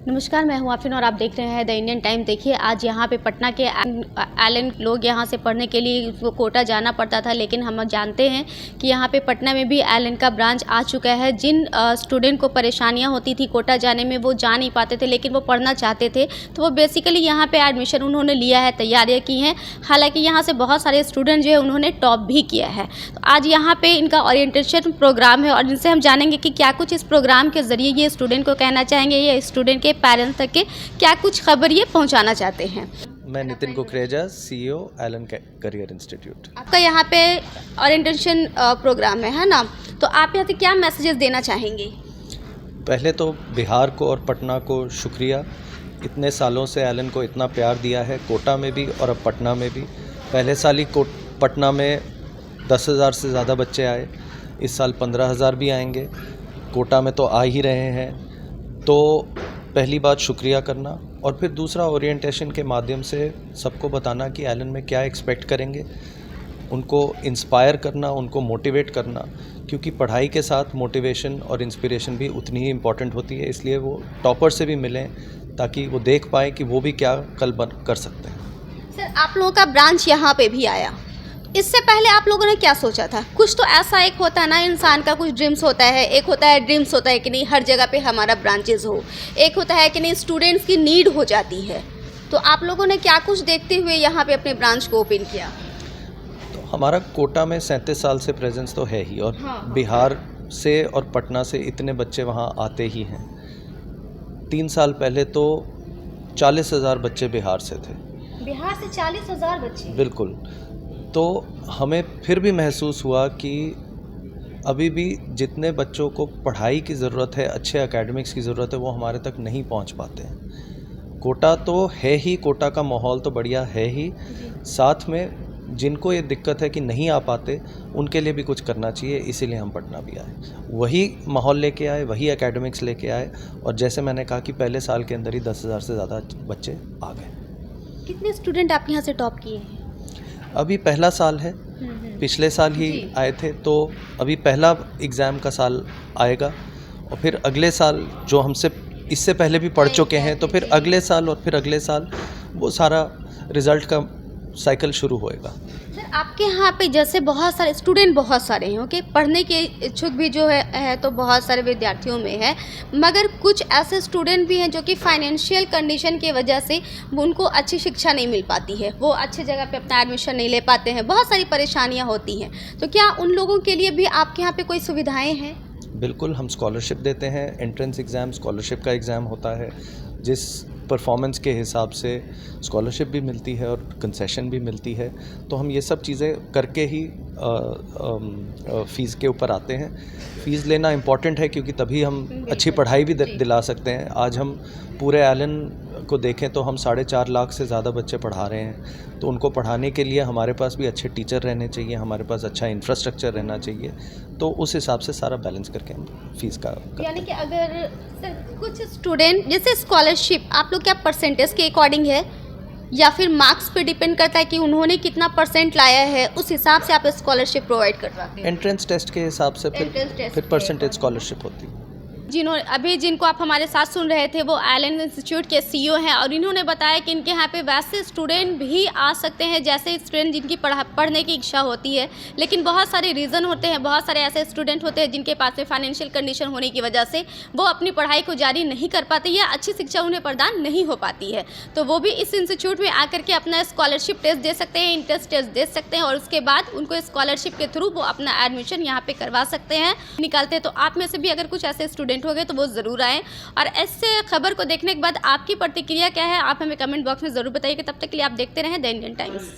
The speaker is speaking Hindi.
नमस्कार, मैं हूँ आफरीन और आप देख रहे हैं द इंडियन टाइम। देखिए, आज यहाँ पे पटना के एलन लोग यहाँ से पढ़ने के लिए वो कोटा जाना पड़ता था, लेकिन हम जानते हैं कि यहाँ पे पटना में भी एलन का ब्रांच आ चुका है। जिन स्टूडेंट को परेशानियाँ होती थी कोटा जाने में, वो जा नहीं पाते थे लेकिन वो पढ़ना चाहते थे, तो वो बेसिकली यहाँ पे एडमिशन उन्होंने लिया है, तैयारियाँ की हैं। हालाँकि यहाँ से बहुत सारे स्टूडेंट जो है उन्होंने टॉप भी किया है। तो आज यहाँ पर इनका ओरिएंटेशन प्रोग्राम है और इनसे हम जानेंगे कि क्या कुछ इस प्रोग्राम के ज़रिए ये स्टूडेंट को कहना चाहेंगे, ये स्टूडेंट पेरेंट्स तक के क्या कुछ खबर ये पहुंचाना चाहते हैं। मैं Nitin Kukreja, CEO Allen Career Institute. आपका यहाँ पे ओरिएंटेशन प्रोग्राम है ना, तो आप यहाँ से क्या मैसेजेस देना चाहेंगे? पहले तो बिहार को और पटना को शुक्रिया, इतने सालों से एलन को इतना प्यार दिया है, कोटा में भी और अब पटना में भी। पहले साल ही पटना में 10,000 से ज़्यादा बच्चे आए, इस साल 15,000 भी आएंगे, कोटा में तो आ ही रहे हैं। तो पहली बात शुक्रिया करना, और फिर दूसरा ओरिएंटेशन के माध्यम से सबको बताना कि एलन में क्या एक्सपेक्ट करेंगे, उनको इंस्पायर करना, उनको मोटिवेट करना, क्योंकि पढ़ाई के साथ मोटिवेशन और इंस्पिरेशन भी उतनी ही इम्पॉर्टेंट होती है। इसलिए वो टॉपर से भी मिलें ताकि वो देख पाएँ कि वो भी क्या कल कर सकते हैं। सर, आप लोगों का ब्रांच यहाँ पे भी आया, इससे पहले आप लोगों ने क्या सोचा था? कुछ तो ऐसा एक होता है ना, इंसान का कुछ ड्रीम्स होता है, एक होता है ड्रीम्स होता है कि नहीं हर जगह पे हमारा ब्रांचेज हो, एक होता है कि नहीं स्टूडेंट्स की नीड हो जाती है। तो आप लोगों ने क्या कुछ देखते हुए यहाँ पे अपने ब्रांच को ओपन किया? तो हमारा कोटा में 37 साल से प्रेजेंस तो है ही, और बिहार से और पटना से इतने बच्चे वहाँ आते ही हैं। 3 साल पहले तो 40,000 बच्चे बिहार से थे। बिहार से 40,000 बच्चे? बिल्कुल। तो हमें फिर भी महसूस हुआ कि अभी भी जितने बच्चों को पढ़ाई की ज़रूरत है, अच्छे एकेडमिक्स की ज़रूरत है, वो हमारे तक नहीं पहुंच पाते हैं। कोटा तो है ही, कोटा का माहौल तो बढ़िया है ही, साथ में जिनको ये दिक्कत है कि नहीं आ पाते, उनके लिए भी कुछ करना चाहिए, इसीलिए हम पटना भी आए। वही माहौल लेके आए, वही एकेडमिक्स लेके आए, और जैसे मैंने कहा कि पहले साल के अंदर ही 10,000 से ज़्यादा बच्चे आ गए। कितने स्टूडेंट आप यहाँ से टॉप किए हैं? अभी पहला साल है, पिछले साल ही आए थे, तो अभी पहला एग्ज़ाम का साल आएगा, और फिर अगले साल जो हमसे इससे पहले भी पढ़ चुके हैं, तो फिर अगले साल और फिर अगले साल वो सारा रिज़ल्ट का साइकिल शुरू होएगा। सर, आपके यहाँ पे जैसे बहुत सारे स्टूडेंट बहुत सारे हैं, ओके, पढ़ने के इच्छुक भी जो है तो बहुत सारे विद्यार्थियों में है, मगर कुछ ऐसे स्टूडेंट भी हैं जो कि फाइनेंशियल कंडीशन की वजह से उनको अच्छी शिक्षा नहीं मिल पाती है, वो अच्छी जगह पे अपना एडमिशन नहीं ले पाते हैं, बहुत सारी परेशानियाँ होती हैं। तो क्या उन लोगों के लिए भी आपके यहाँ पे कोई सुविधाएँ हैं? बिल्कुल, हम स्कॉलरशिप देते हैं। एंट्रेंस एग्ज़ाम स्कॉलरशिप का एग्ज़ाम होता है, जिस परफॉर्मेंस के हिसाब से स्कॉलरशिप भी मिलती है और कंसेशन भी मिलती है। तो हम ये सब चीज़ें करके ही फ़ीस के ऊपर आते हैं। फ़ीस लेना इम्पॉर्टेंट है, क्योंकि तभी हम अच्छी पढ़ाई भी दिला सकते हैं। आज हम पूरे एलन को देखें तो हम 4.5 लाख से ज़्यादा बच्चे पढ़ा रहे हैं, तो उनको पढ़ाने के लिए हमारे पास भी अच्छे टीचर रहने चाहिए, हमारे पास अच्छा इंफ्रास्ट्रक्चर रहना चाहिए। तो उस हिसाब से सारा बैलेंस करके हम फीस का यानी कि अगर सर कुछ स्टूडेंट जैसे स्कॉलरशिप आप लोग क्या परसेंटेज के अकॉर्डिंग है या फिर मार्क्स पे डिपेंड करता है कि उन्होंने कितना परसेंट लाया है, उस हिसाब से आप स्कॉलरशिप प्रोवाइड करवाते हैं? एंट्रेंस टेस्ट के हिसाब से फिर परसेंटेज स्कॉलरशिप होती है। जिनको आप हमारे साथ सुन रहे थे वो एलन इंस्टीट्यूट के CEO हैं, और इन्होंने बताया कि इनके यहाँ पे वैसे स्टूडेंट भी आ सकते हैं जैसे स्टूडेंट जिनकी पढ़ने की इच्छा होती है, लेकिन बहुत सारे रीज़न होते हैं, बहुत सारे ऐसे स्टूडेंट होते हैं जिनके पास में फाइनेंशियल कंडीशन होने की वजह से वो अपनी पढ़ाई को जारी नहीं कर पाते या अच्छी शिक्षा उन्हें प्रदान नहीं हो पाती है। तो वो भी इस इंस्टीट्यूट में आकर के अपना स्कॉलरशिप टेस्ट दे सकते हैं, इंट्रेंस टेस्ट दे सकते हैं, और उसके बाद उनको स्कॉलरशिप के थ्रू वो अपना एडमिशन यहाँ पर करवा सकते हैं निकालते हैं। तो आप में से भी अगर कुछ ऐसे स्टूडेंट हो गए तो वो ज़रूर आएँ, और ऐसे खबर को देखने के बाद आपकी प्रतिक्रिया क्या है आप हमें कमेंट बॉक्स में ज़रूर बताइए। तब तक के लिए आप देखते रहें द इंडियन टाइम्स।